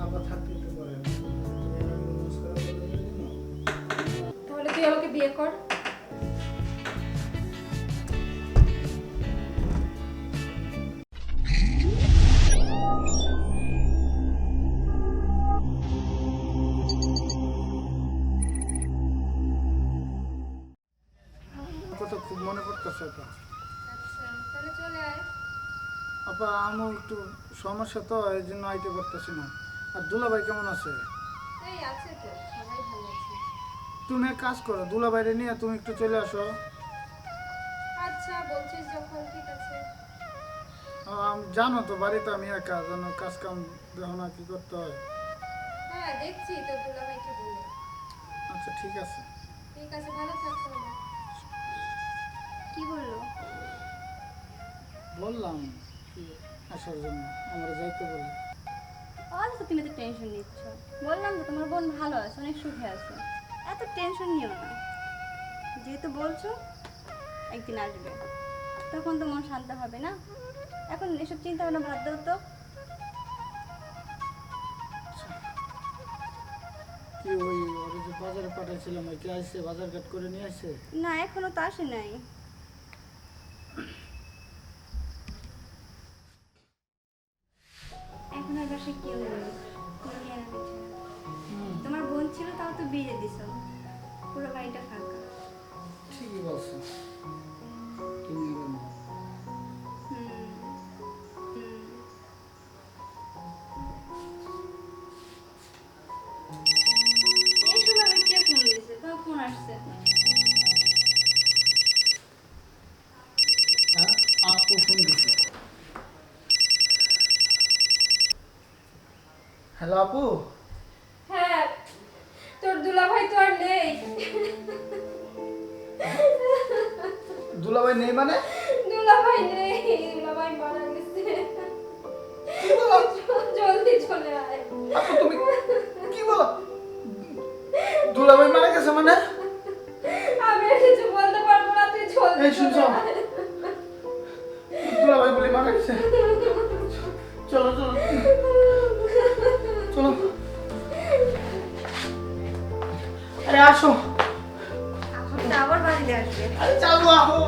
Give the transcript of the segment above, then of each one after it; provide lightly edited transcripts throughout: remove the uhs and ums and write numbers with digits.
আবার থাকতে তো পারে না। তাহলে তুই আমাকে বিয়ে কর। কথা খুব মনে পড়তেছে আপা। আচ্ছা, তাহলে চলে আয়। আপা আমার একটু সমস্যা তো এই জন্য আইতে পারতেছি না। আর দুলাভাই কেমন আছে? এই আছে তো, সবাই ভালো আছে। তুমি এক কাজ করো, দুলাভাইরে নিয়ে তুমি একটু চলে আসো। আচ্ছা, বলছিস যখন, ঠিক আছে। জানো তো বাড়িতে আমি একা, জানো কাজ কাম দেখো না কি করতে হয়। হ্যাঁ, দেখছি তো দুলাভাইকে বলে। আচ্ছা ঠিক আছে। ঠিক আছে, ভালো থাকো। কি বললো? বললাম কি আসার জন্য, আমরা যাইতে বলি। অল্প তুমি তো টেনশন নিচ্ছ। বললাম তো তোমার বোন ভালো আছে, অনেক সুখে আছে, এত টেনশন নিও না। যেহেতু বলছো একদিন আসবে, তখন তো মন শান্ত হবে না। এখন এসব চিন্তা ভাবনা বাদ দাও তো। কি ওই ওর যে বাজারে পাঠাইছিলাম ওই কি আসছে, বাজার ঘাট করে নিয়ে আসছে? না, এখনো তো আসে নাই। এখন আর বাসায় কেউ নেই, তুমি আর আমি ছাড়া। তোমার বোন ছিল, তাও তো বিয়ে দিছো, পুরো বাড়িটা ফাঁকা। ঠিকই বলছো তুমি। হুম হুম। এই সময় কে ফোন দিয়েছে? তোমার ফোন আসছে। হ্যাঁ, আপু ফোন দিছে। হ্যালো আপু। হ্যাঁ, তোর দুলাভাই তো আর নেই। দুলাভাই নেই মানে? দুলাভাই নেই, দুলাভাই মারা গেছে। কি বলো জলদি চলে আয়। আপু, তুমি কি বলো? দুলাভাই মারা গেছে মানে? আমি আর কিছু বলতে পারবো না, তুই জলদি এই শুনছো, চলে আয়। দুলাভাই বলে মারা গেছে। চলো চলো চলো, আরে আসো, এখন তো আবার বাড়িতে আসবে। আরে চালু আহো।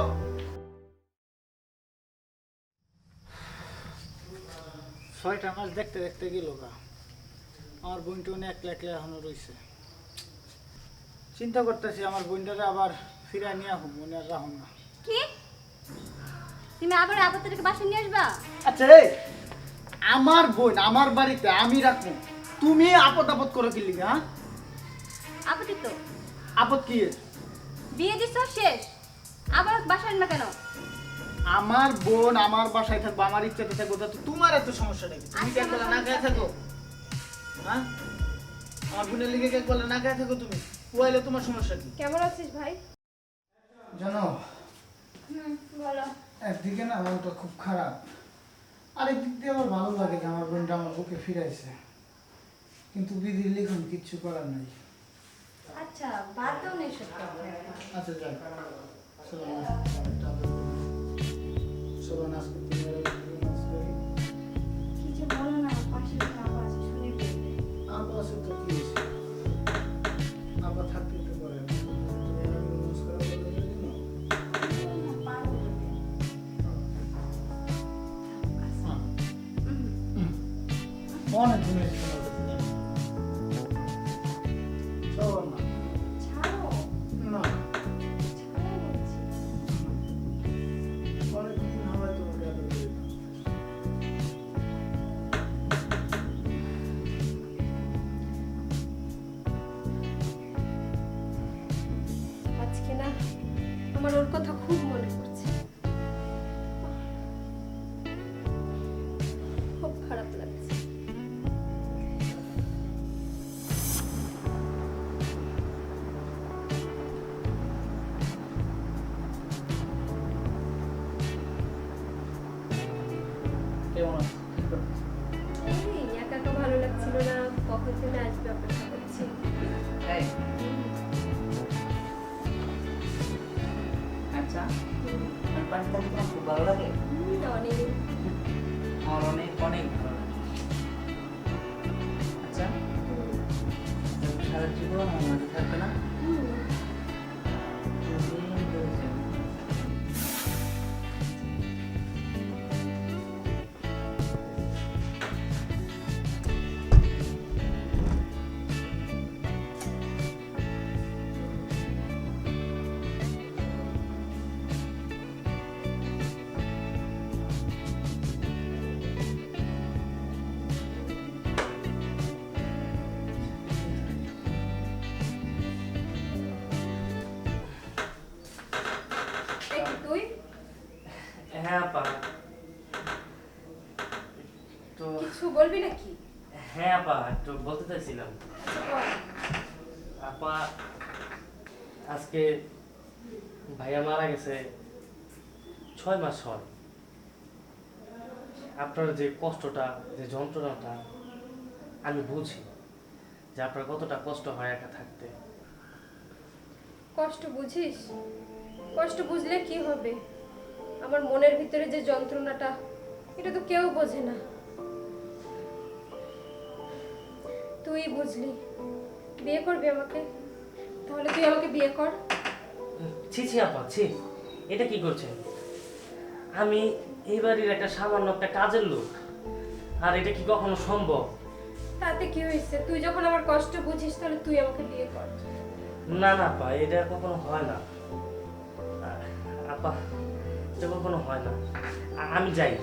6টা মাস দেখতে দেখতে গেল গা। আমার বোনটা একলা একলা এখনো রয়েছে। চিন্তা করতেছি আমার বোনটারে আবার ফিরে নিয়ে আসুন, মনে আর রাখুন না। কি? তুমি আবার আপত্তিকে বাসায় নিয়ে আসবা? আচ্ছা এই আমার বোন আমার বাড়িতে আমি রাখবো, তুমি আপদ আপদ করে কি লিখা? হ্যাঁ, আপত্তি তো আপদ কি এর? বিয়ে দিছো, শেষ। আবার বাসায় আনবা কেন? আমার বোন আমার বাসায় থাকবো, আমার ইচ্ছাতে থাকবো, তো তোমার এত সমস্যা নাকি? তুমি আচ্ছা, কেক বলে না খেয়ে থাকো? হ্যাঁ, আমার বোনের লিগে কেক বলে না খেয়ে থাকো তুমি? ও এলে তোমার সমস্যা কি? কেমন আছিস ভাই? জানো, বলো। একদিকে না মনটা খুব খারাপ, আরেক দিক দিয়ে আমার ভালো লাগে যে আমার বোনটা আমার বুকে ফিরাইছে। কিন্তু বিধির লিখন কিচ্ছু করার নাই। আচ্ছা, বাদ দাও না এসব কথা। আচ্ছা যাই, চলো চলো নাচ করতে নাচ করি। কি যে বলো না, পাশে তো আপা আছে, শুনে বলবে। আবার আছে তো কি হয়েছে? আবার থাকতে তো পারে না। নাচ করার কথা বলে দিনো? পারবো বলবে। হ্যাঁ। হুম। অনেক দিন হয়েছে তোমার কাছে যাই। চলো না। ছাড়ো, না, ছাড়ো বলছি। অনেক দিন হয়তো গেল। আজকে না আমার ওর কথা খুব মনে পড়ছে, খুব খারাপ লাগছে। কেমন আছো? এই একা একা ভালো লাগছিল না, কখন তুমি আসবে অপেক্ষা করছি। তাই? আচ্ছা, আমার পানিটা কি তোমার খুব ভালো লাগে? অনেক আমার অনেক অনেক ভালো লাগে। সারা জীবন আমার মাঝে থাকবে না? হুম। তুমি বলেছো। এই কি তুই? হ্যাঁ আপা, তো কিছু বলবি নাকি? হ্যাঁ আপা, একটু বলতে চাইছিলাম। আচ্ছা বল। আপা, আজকে ভাইয়া মারা গেছে 6 মাস হয়। আপনার যে কষ্টটা, যে যন্ত্রণাটা আমি বুঝি, যে আপনার কতটা কষ্ট হয় একা থাকতে। কষ্ট বুঝিস? কষ্ট বুঝলে কি হবে? আমার মনের ভিতরে যে যন্ত্রণাটা, এটা তো কেউ বোঝে না। তুই বুঝলি। বিয়ে করবি আমাকে? তাহলে তুই আমাকে বিয়ে কর। ছি ছি আপা, ছি, এটা কি করছেন? আমি এই বাড়ির একটা সামান্য একটা কাজের লোক, আর এটা কি কখনো সম্ভব? তাতে কি হয়েছে? তুই যখন আমার কষ্ট বুঝিস তাহলে তুই আমাকে বিয়ে কর। না না আপা, এটা কখনো হয় না। আপা, এটা কখনো হয় না। আমি যাই,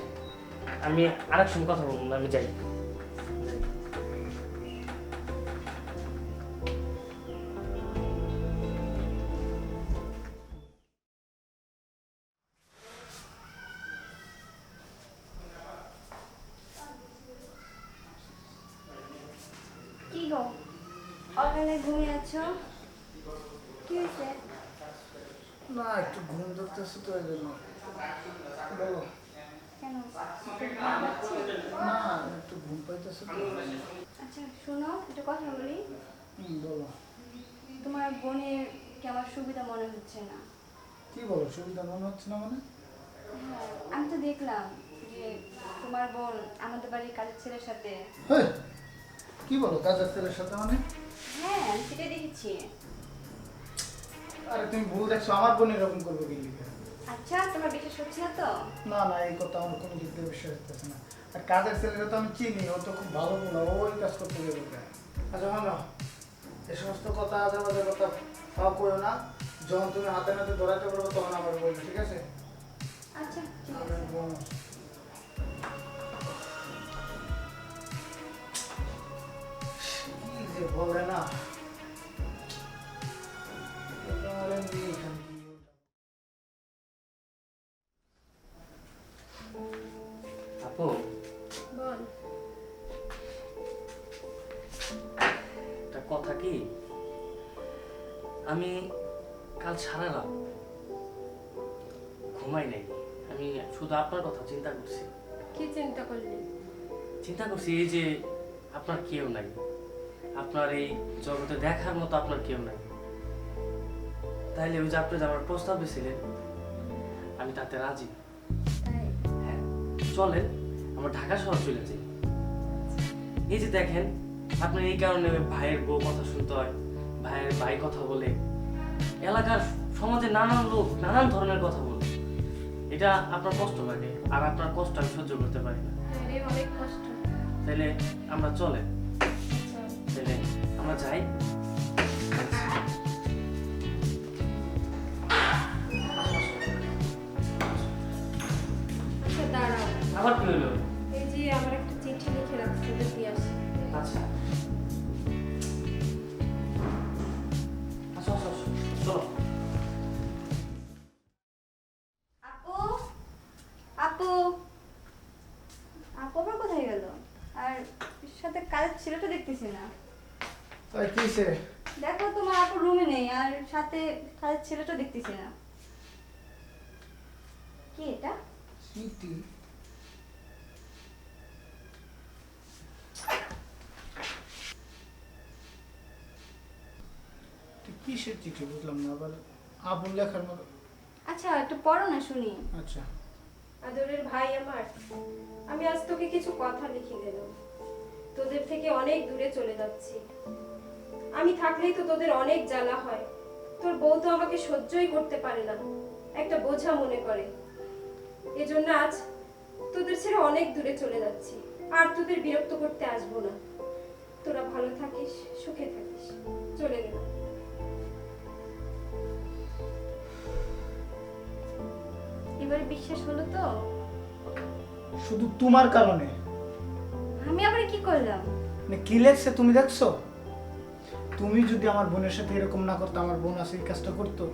আমি আরেক সময় কথা বলবো, আমি যাই। কি গো অকালে ঘুমিয়ে আছো? কি হয়েছে? না একটু ঘুম ধরতেছে তো এই জন্য। বলো। কেন ঘুম পাচ্ছে? না একটু ঘুম পাইতেছে তো। আচ্ছা শোনো, একটা কথা বলি। বলো। তোমার বোনের কি আমার সুবিধা মনে হচ্ছে না? কি বলো, সুবিধা মনে হচ্ছে না মানে? হ্যাঁ, আমি তো দেখলাম যে তোমার বোন আমাদের বাড়ির কাজের ছেলের সাথে। হেই, কি বলো কাজের ছেলের সাথে মানে? হ্যাঁ আমি সেটাই দেখেছি। আরে তুমি ভুল দেখছো, আমার বোন এরকম করবে কি লিখে? আচ্ছা তোমার বিশ্বাস হচ্ছে না তো? না না, এই কথা আমার কোনো দিক দিয়ে বিশ্বাস হচ্ছে না। আর কাজের ছেলেটা তো আমি চিনি, ও তো খুব ভালো বলা, ও ওই কাজ করতে গেলে। আচ্ছা ভালো, এই সমস্ত কথা আজে বাজে কথা ফাও করো না। যখন তুমি হাতে নাতে ধরাতে পারবে তখন আবার বলবে, ঠিক আছে? আচ্ছা ঠিক আমার আছে। বোন কি যে বলে না। তোমার এমনি এখানে কি ওটা? আপু, বল। একটা কথা কি, আমি কাল সারা রাত ঘুমাই নাই। আমি শুধু আপনার কথা চিন্তা করছি। কি চিন্তা করলি? চিন্তা করছি এই যে আপনার কেউ নাই, আপনার এই জগতে দেখার মতো আপনার কেউ নাই। তাইলে ওই যে আপনি যে আমার প্রস্তাব দিয়েছিলেন, আমি তাতে রাজি। তাই? হ্যাঁ, চলেন আমরা ঢাকা শহর চলে যাই। এই যে দেখেন, আপনার এই কারণে ভাইয়ের বউ কথা শুনতে হয়, ভাইয়ের ভাই কথা বলে, এলাকার সমাজে নানান লোক নানান ধরনের কথা বলে। এটা আপনার কষ্ট লাগে, আর আপনার কষ্ট আমি সহ্য করতে পারি না। হ্যাঁ রে, অনেক কষ্ট। তাইলে আমরা চলেন, চল। তাইলে আমরা যাই। আচ্ছা দাঁড়াও, আবার কি হলো? এই যে আমার একটা চিঠি লিখে রাখছি, ওটা দিয়ে আসি। আচ্ছা আসো আসো আসো, চলো। আপু আপু আপু আবার কোথায় গেল? আর সাথে কাজের ছেলেটা দেখতেছি না। ওই কিসে? দেখো তোমার আপু রুমে নেই, আর সাথে কাজের ছেলেটা দেখতেছি না। কি এটা? চিঠি? কিসের চিঠি বুঝলাম না, আবার আবুল লেখার মতো। আচ্ছা একটু পড়ো না শুনি। আচ্ছা। আদরের ভাই আমার, আমি আজ তোকে কিছু কথা লিখে গেলাম। তোদের থেকে অনেক দূরে চলে যাচ্ছি। আমি থাকলেই তো তোদের অনেক জ্বালা হয়। তোর বউ তো আমাকে সহ্যই করতে পারে না, একটা বোঝা মনে করে। এজন্য আজ তোদের ছেড়ে অনেক দূরে চলে যাচ্ছি, আর তোদের বিরক্ত করতে আসবো না। তোরা ভালো থাকিস, সুখে থাকিস। চলে গেলাম। এবারে বিশ্বাস হলো তো? শুধু তোমার কারণে। আমি আবার কি করলাম? মানে কি লেগছে তুমি দেখছো? তুমি যদি আমার বোনের সাথে এরকম না করতো, আমার বোন আছে এই কাজটা করতো?